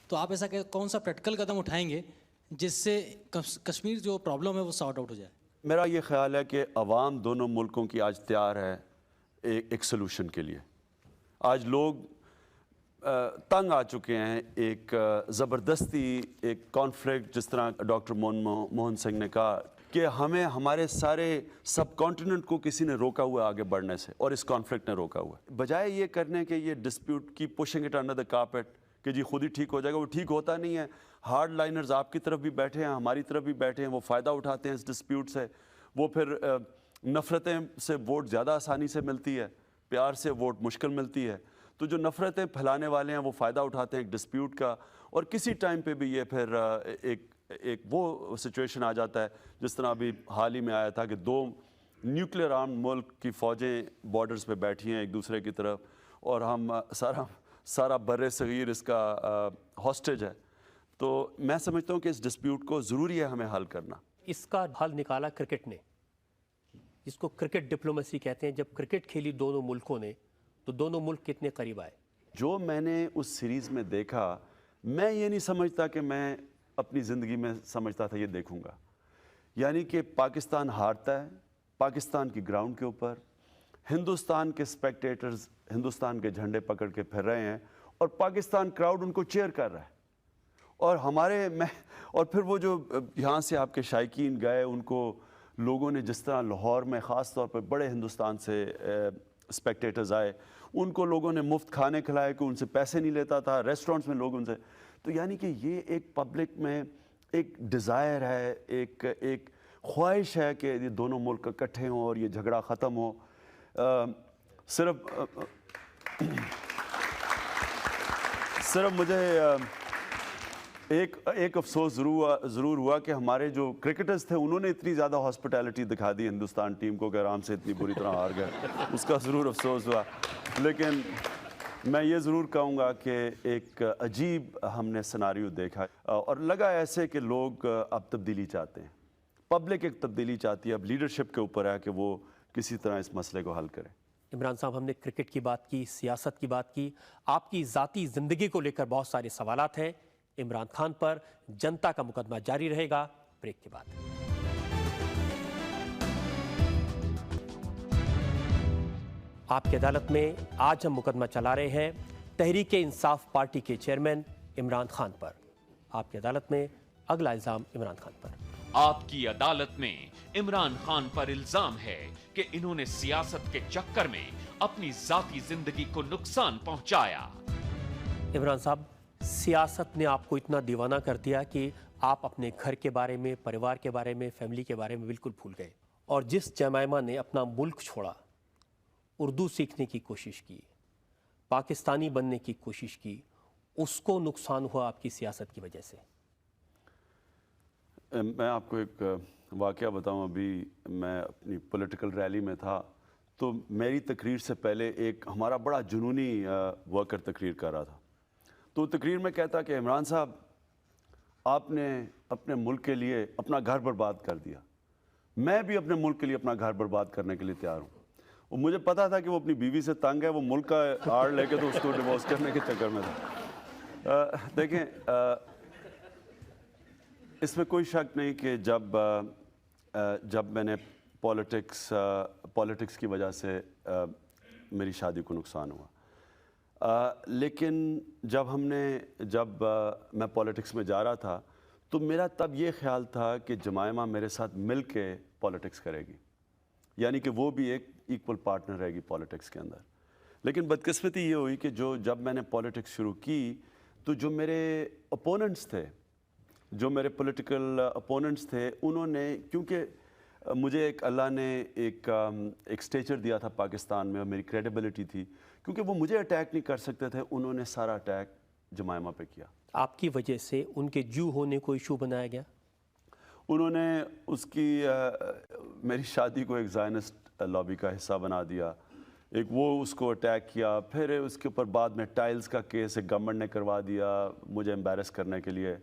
तो आप ऐसा कौन सा प्रैक्टिकल कदम उठाएंगे जिससे कश्मीर जो प्रॉब्लम है वो सॉर्ट आउट हो जाए? मेरा ये ख्याल है कि अवाम दोनों मुल्कों की आज तैयार है एक सलूशन के लिए। आज लोग तंग आ चुके हैं एक ज़बरदस्ती एक कॉन्फ्लिक्ट, जिस तरह डॉक्टर मोहन सिंह ने कहा कि हमें हमारे सारे सब कॉन्टिनेंट को किसी ने रोका हुआ आगे बढ़ने से, और इस कॉन्फ्लिक्ट ने रोका हुआ है। बजाय ये करने के ये डिस्प्यूट की pushing it under the carpet कि जी खुद ही ठीक हो जाएगा, वो ठीक होता नहीं है। हार्ड लाइनर्स आपकी तरफ भी बैठे हैं, हमारी तरफ भी बैठे हैं, वो फ़ायदा उठाते हैं इस डिस्प्यूट से। वो फिर नफ़रतें से वोट ज़्यादा आसानी से मिलती है, प्यार से वोट मुश्किल मिलती है। तो जो नफ़रतें फैलाने वाले हैं वो फ़ायदा उठाते हैं एक डिस्प्यूट का, और किसी टाइम पे भी ये फिर एक वो सिचुएशन आ जाता है जिस तरह अभी हाल ही में आया था कि 2 न्यूक्लियर आर्म मुल्क की फ़ौजें बॉर्डर्स पे बैठी हैं एक दूसरे की तरफ, और हम सारा बर्रे सगीर इसका हॉस्टेज है। तो मैं समझता हूँ कि इस डिस्प्यूट को ज़रूरी है हमें हल करना। इसका हल निकाला क्रिकेट ने, जिसको क्रिकेट डिप्लोमेसी कहते हैं। जब क्रिकेट खेली दोनों मुल्कों ने तो दोनों मुल्क कितने करीब आए। जो मैंने उस सीरीज़ में देखा, मैं ये नहीं समझता कि मैं अपनी ज़िंदगी में समझता था ये देखूंगा। यानी कि पाकिस्तान हारता है, पाकिस्तान की ग्राउंड के ऊपर हिंदुस्तान के स्पेक्टेटर्स हिंदुस्तान के झंडे पकड़ के फिर रहे हैं, और पाकिस्तान क्राउड उनको चीयर कर रहा है। और और फिर वो जो यहाँ से आपके शायकीन गए, उनको लोगों ने जिस तरह लाहौर में ख़ास तौर पर बड़े हिंदुस्तान से स्पेक्टेटर्स आए, उनको लोगों ने मुफ्त खाने खिलाए, कि उनसे पैसे नहीं लेता था, रेस्टोरेंट्स में लोग उनसे। तो यानी कि ये एक पब्लिक में एक डिज़ायर है, एक ख्वाहिश है कि ये दोनों मुल्क इकट्ठे हों और ये झगड़ा ख़त्म हो। सिर्फ मुझे एक अफसोस ज़रूर हुआ कि हमारे जो क्रिकेटर्स थे उन्होंने इतनी ज़्यादा हॉस्पिटैलिटी दिखा दी हिंदुस्तान टीम को कि आराम से इतनी बुरी तरह हार गए, उसका ज़रूर अफसोस हुआ। लेकिन मैं ये ज़रूर कहूँगा कि एक अजीब हमने सिनारियो देखा, और लगा ऐसे कि लोग अब तब्दीली चाहते हैं, पब्लिक एक तब्दीली चाहती है। अब लीडरशिप के ऊपर है कि वो किसी तरह इस मसले को हल करें। इमरान साहब, हमने क्रिकेट की बात की, सियासत की बात की, आपकी ज़ाती ज़िंदगी को लेकर बहुत सारे सवालात हैं। इमरान खान पर जनता का मुकदमा जारी रहेगा ब्रेक के बाद। आपकी अदालत में आज हम मुकदमा चला रहे हैं तहरीक इंसाफ पार्टी के चेयरमैन इमरान खान पर। आपकी अदालत में अगला इल्ज़ाम इमरान खान पर। आपकी अदालत में इमरान खान पर इल्जाम है कि इन्होंने सियासत के चक्कर में अपनी जाती जिंदगी को नुकसान पहुंचाया। इमरान साहब, सियासत ने आपको इतना दीवाना कर दिया कि आप अपने घर के बारे में, परिवार के बारे में, फैमिली के बारे में बिल्कुल भूल गए। और जिस जमाइमा ने अपना मुल्क छोड़ा, उर्दू सीखने की कोशिश की, पाकिस्तानी बनने की कोशिश की, उसको नुकसान हुआ आपकी सियासत की वजह से। मैं आपको एक वाक़या बताऊं। अभी मैं अपनी पॉलिटिकल रैली में था, तो मेरी तकरीर से पहले एक हमारा बड़ा जुनूनी वर्कर तकरीर कर रहा था। तो तकरीर में कहता कि इमरान साहब, आपने अपने मुल्क के लिए अपना घर बर्बाद कर दिया। मैं भी अपने मुल्क के लिए अपना घर बर्बाद करने के लिए तैयार हूँ। और मुझे पता था कि वो अपनी बीवी से तंग है, वो मुल्क का आड़ लेके तो उसको डिवोर्स करने के चक्कर में था। देखें, इसमें कोई शक नहीं कि जब मैंने पॉलिटिक्स की वजह से मेरी शादी को नुकसान हुआ। लेकिन जब मैं पॉलिटिक्स में जा रहा था, तो मेरा तब ये ख्याल था कि जमाइमा मेरे साथ मिल के पॉलिटिक्स करेगी, यानी कि वो भी एक इक्वल पार्टनर रहेगी पॉलिटिक्स के अंदर। लेकिन बदकिस्मती ये हुई कि जब मैंने पॉलिटिक्स शुरू की, तो जो मेरे अपोनेंट्स थे, जो मेरे पॉलिटिकल अपोनेंट्स थे, उन्होंने, क्योंकि मुझे अल्लाह ने एक स्टेचर दिया था पाकिस्तान में और मेरी क्रेडिबिलिटी थी, क्योंकि वो मुझे अटैक नहीं कर सकते थे, उन्होंने सारा अटैक जमाइमा पे किया। आपकी वजह से उनके जू होने को इशू बनाया गया। उन्होंने मेरी शादी को एक ज़ायनिस्ट लॉबी का हिस्सा बना दिया। वो उसको अटैक किया। फिर उसके ऊपर बाद में टाइल्स का केस गवर्नमेंट ने करवा दिया मुझे एम्बैरस करने के लिए।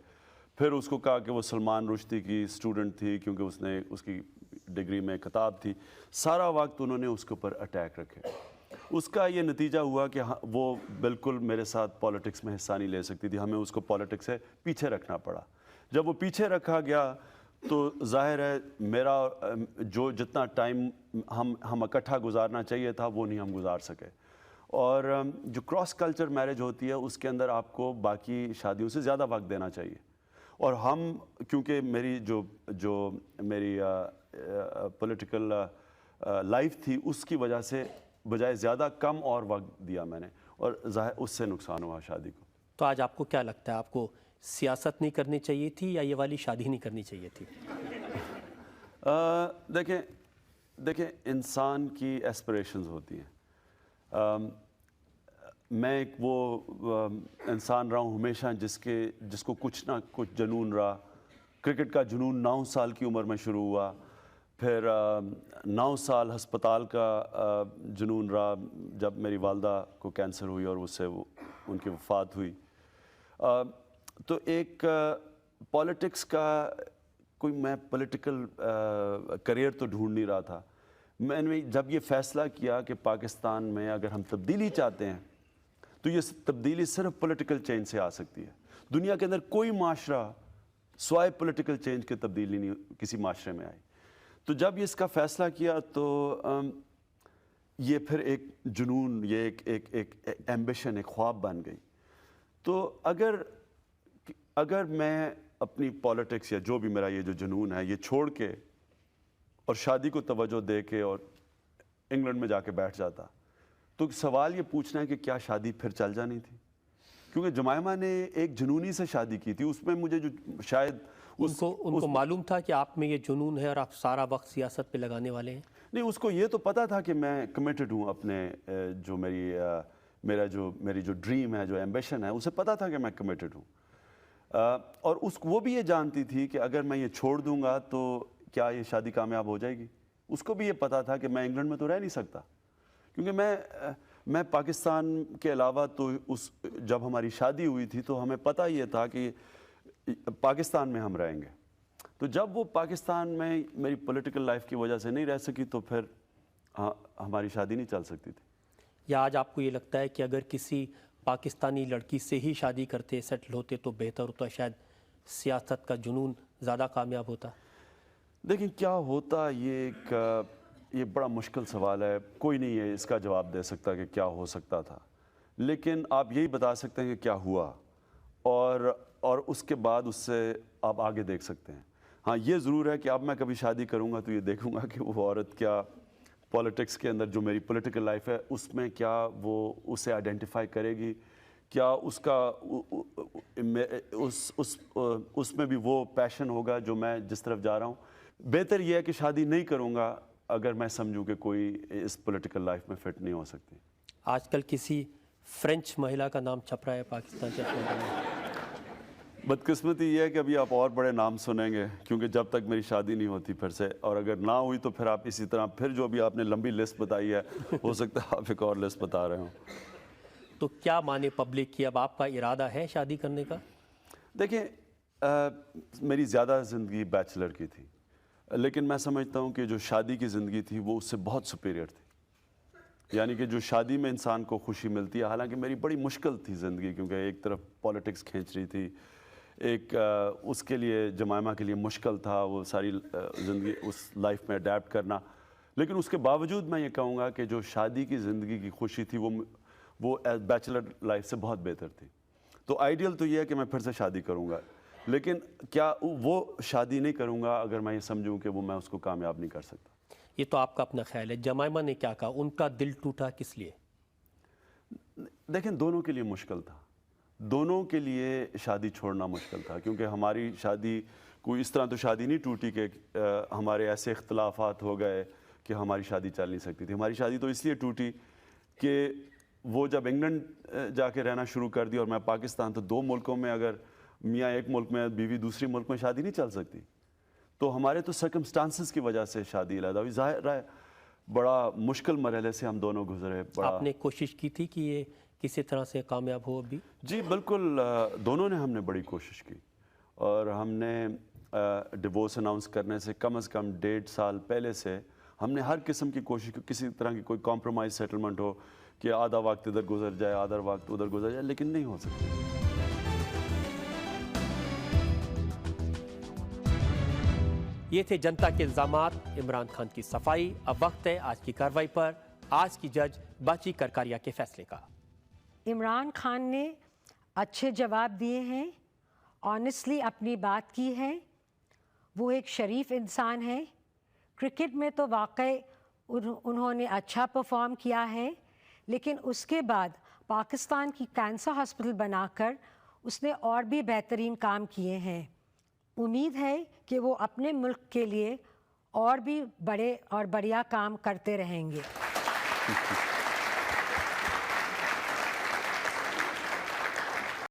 फिर उसको कहा कि वो सलमान रुश्दी की स्टूडेंट थी, क्योंकि उसकी डिग्री में किताब थी। सारा वक्त उन्होंने उसके ऊपर अटैक रखे। उसका ये नतीजा हुआ कि वो बिल्कुल मेरे साथ पॉलिटिक्स में हिस्सा नहीं ले सकती थी। हमें उसको पॉलिटिक्स से पीछे रखना पड़ा। जब वो पीछे रखा गया, तो जाहिर है मेरा जितना टाइम हम इकट्ठा गुजारना चाहिए था, वो नहीं हम गुजार सके। और जो क्रॉस कल्चर मैरिज होती है, उसके अंदर आपको बाकी शादियों से ज़्यादा वक्त देना चाहिए। और क्योंकि मेरी जो मेरी पॉलिटिकल लाइफ थी, उसकी वजह से बजाय ज़्यादा कम और वक्त दिया मैंने, और जाहिर उससे नुकसान हुआ शादी को। तो आज आपको क्या लगता है, आपको सियासत नहीं करनी चाहिए थी या ये वाली शादी नहीं करनी चाहिए थी? देखें, इंसान की एस्पिरेशंस होती हैं। मैं एक वो इंसान रहा हूँ हमेशा जिसको कुछ ना कुछ जुनून रहा। क्रिकेट का जुनून 9 साल की उम्र में शुरू हुआ, फिर 9 साल हस्पताल का जुनून रहा जब मेरी वालदा को कैंसर हुई और उससे उनकी वफ़ात हुई। तो एक पॉलिटिक्स का मैं पॉलिटिकल करियर तो ढूंढ नहीं रहा था। मैंने जब ये फ़ैसला किया कि पाकिस्तान में अगर हम तब्दीली चाहते हैं, तो ये तब्दीली सिर्फ पॉलिटिकल चेंज से आ सकती है। दुनिया के अंदर कोई माशरा स्वाय पॉलिटिकल चेंज के तब्दीली नहीं किसी माशरे में आई। तो जब ये इसका फ़ैसला किया, तो ये फिर एक जुनून, ये एक एम्बिशन, एक ख्वाब बन गई। तो अगर मैं अपनी पॉलिटिक्स या जो भी मेरा ये जो जुनून है, ये छोड़ के और शादी को तवज्जो दे के और इंग्लैंड में जाके बैठ जाता, तो सवाल ये पूछना है कि क्या शादी फिर चल जानी थी? क्योंकि जमाइमा ने एक जुनूनी से शादी की थी। उसमें मुझे जो शायद उनको मालूम था कि आप में ये जुनून है और आप सारा वक्त सियासत पे लगाने वाले हैं। नहीं, उसको ये तो पता था कि मैं कमिटेड हूँ अपने जो मेरी जो ड्रीम है, जो एम्बिशन है, उसे पता था कि मैं कमिटेड हूँ। और वो भी ये जानती थी कि अगर मैं ये छोड़ दूंगा तो क्या ये शादी कामयाब हो जाएगी। उसको भी ये पता था कि मैं इंग्लैंड में तो रह नहीं सकता, क्योंकि मैं पाकिस्तान के अलावा तो जब हमारी शादी हुई थी तो हमें पता ये था कि पाकिस्तान में हम रहेंगे। तो जब वो पाकिस्तान में मेरी पॉलिटिकल लाइफ की वजह से नहीं रह सकी, तो फिर हमारी शादी नहीं चल सकती थी। या आज आपको ये लगता है कि अगर किसी पाकिस्तानी लड़की से ही शादी करते, सेटल होते, तो बेहतर होता, शायद सियासत का जुनून ज़्यादा कामयाब होता? देखिए, क्या होता, ये बड़ा मुश्किल सवाल है। कोई नहीं है इसका जवाब दे सकता कि क्या हो सकता था, लेकिन आप यही बता सकते हैं कि क्या हुआ, और उसके बाद उससे आप आगे देख सकते हैं। ہاں یہ ضرور ہے کہ اب میں کبھی شادی کروں گا تو یہ دیکھوں گا کہ وہ عورت کیا پولیٹکس کے اندر جو میری پولیٹیکل لائف ہے اس میں کیا وہ اسے آئیڈینٹیفائی کرے گی, کیا اس کا اس میں بھی وہ پیشن ہوگا جو میں جس طرف جا رہا ہوں. بہتر یہ ہے کہ شادی نہیں کروں گا اگر میں سمجھوں کہ کوئی اس پولیٹیکل لائف میں فٹ نہیں ہو سکتی. آج کل کسی فرینچ مہیلا کا نام چھپ رہا ہے پاکستان سے. بدقسمتی یہ ہے کہ ابھی آپ اور بڑے نام سنیں گے کیونکہ جب تک میری شادی نہیں ہوتی پھر سے, اور اگر نہ ہوئی تو پھر آپ اسی طرح پھر جو ابھی آپ نے لمبی لسٹ بتائی ہے ہو سکتا ہے آپ ایک اور لسٹ بتا رہے ہوں. تو کیا مانے پبلک کی, اب آپ کا ارادہ ہے شادی کرنے کا؟ دیکھیں میری زیادہ زندگی بیچلر کی تھی, لیکن میں سمجھتا ہوں کہ جو شادی کی زندگی تھی وہ اس سے بہت سپیریئر تھی. یعنی کہ جو شادی میں انسان کو خوشی ملتی ہے, حالانکہ میری بڑی مشکل تھی زندگی کیونکہ ایک طرف پولیٹکس کھینچ رہی تھی, ایک اس کے لیے جمائمہ کے لیے مشکل تھا وہ ساری زندگی اس لائف میں اڈیپٹ کرنا, لیکن اس کے باوجود میں یہ کہوں گا کہ جو شادی کی زندگی کی خوشی تھی وہ بیچلر لائف سے بہت بہتر تھی. تو آئیڈیل تو یہ ہے کہ میں پھر سے شادی کروں گا, لیکن کیا وہ شادی نہیں کروں گا اگر میں یہ سمجھوں کہ وہ میں اس کو کامیاب نہیں کر سکتا. یہ تو آپ کا اپنا خیال ہے. جمائمہ نے کیا کہا, ان کا دل ٹوٹا کس لیے؟ دیکھیں دونوں کے لیے مشکل تھا, دونوں کے لیے شادی چھوڑنا مشکل تھا, کیونکہ ہماری شادی کوئی اس طرح تو شادی نہیں ٹوٹی کہ ہمارے ایسے اختلافات ہو گئے کہ ہماری شادی چل نہیں سکتی تھی. ہماری شادی تو اس لیے ٹوٹی کہ وہ جب انگلینڈ جا کے رہنا شروع کر دی اور میں پاکستان, تو دو ملکوں میں اگر میاں ایک ملک میں بیوی دوسری ملک میں شادی نہیں چل سکتی, تو ہمارے تو سرکمسٹانسز کی وجہ سے شادی علیحدہ ہوئی. ظاہر ہے بڑا مشکل مرحلے سے ہم دونوں گزرے. آپ نے کوشش کی تھی کہ یہ کسی طرح سے کامیاب ہو ابھی؟ جی بالکل, دونوں نے ہم نے بڑی کوشش کی, اور ہم نے ڈیورس اناؤنس کرنے سے کم از کم 1.5 سال پہلے سے ہم نے ہر قسم کی کوشش کی, کسی طرح کی کوئی کمپرومائز سیٹلمنٹ ہو کہ آدھا وقت ادھر گزر جائے آدھا وقت ادھر گزر جائے, لیکن نہیں ہو سکتا. یہ تھے جنتا کے الزامات, عمران خان کی صفائی. اب وقت ہے آج کی کارروائی پر آج کی جج باچی کرکاریا کے فیصلے کا. عمران خان نے اچھے جواب دیے ہیں, آنیسٹلی اپنی بات کی ہے, وہ ایک شریف انسان ہے. کرکٹ میں تو واقعی انہوں نے اچھا پرفارم کیا ہے, لیکن اس کے بعد پاکستان کی کینسر ہاسپٹل بنا کر اس نے اور بھی بہترین کام کیے ہیں. امید ہے کہ وہ اپنے ملک کے لیے اور بھی بڑے اور بڑھیا کام کرتے رہیں گے.